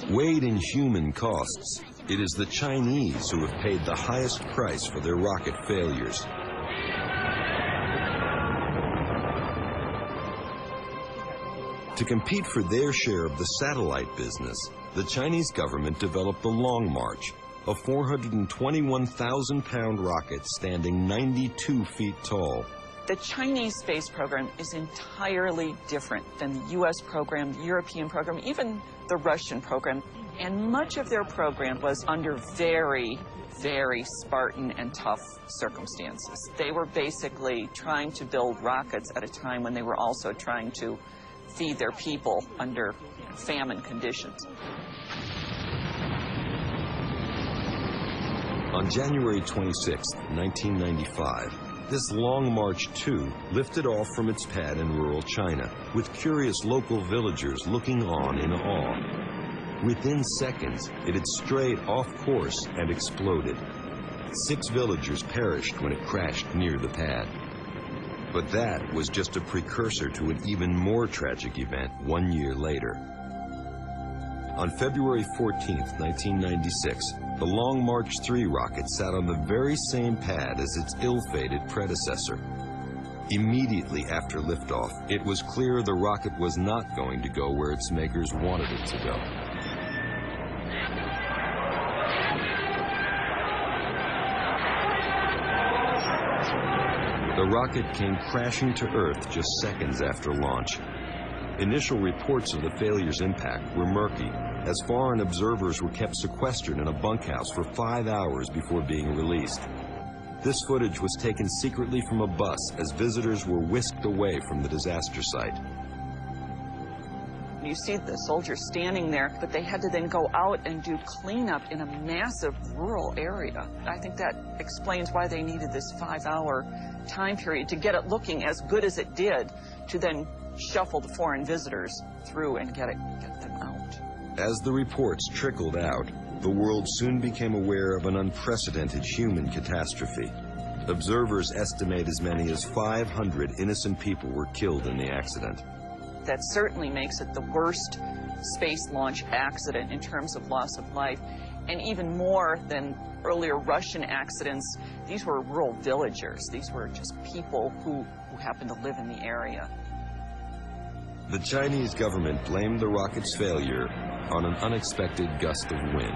Weighed in human costs, it is the Chinese who have paid the highest price for their rocket failures. To compete for their share of the satellite business, the Chinese government developed the Long March, a 421,000-pound rocket standing 92 feet tall. The Chinese space program is entirely different than the U.S. program, the European program, even the Russian program. And much of their program was under very, very Spartan and tough circumstances. They were basically trying to build rockets at a time when they were also trying to feed their people under famine conditions. On January 26, 1995, this Long March 2 lifted off from its pad in rural China, with curious local villagers looking on in awe. Within seconds, it had strayed off course and exploded. 6 villagers perished when it crashed near the pad. But that was just a precursor to an even more tragic event 1 year later. On February 14, 1996, the Long March 3 rocket sat on the very same pad as its ill-fated predecessor. Immediately after liftoff, it was clear the rocket was not going to go where its makers wanted it to go. The rocket came crashing to Earth just seconds after launch. Initial reports of the failure's impact were murky, as foreign observers were kept sequestered in a bunkhouse for 5 hours before being released. This footage was taken secretly from a bus as visitors were whisked away from the disaster site. You see the soldiers standing there, but they had to then go out and do cleanup in a massive rural area. I think that explains why they needed this 5-hour time period to get it looking as good as it did, to then shuffle the foreign visitors through and get them out. As the reports trickled out, the world soon became aware of an unprecedented human catastrophe. Observers estimate as many as 500 innocent people were killed in the accident. That certainly makes it the worst space launch accident in terms of loss of life. And even more than earlier Russian accidents, these were rural villagers. These were just people who happened to live in the area. The Chinese government blamed the rocket's failure on an unexpected gust of wind.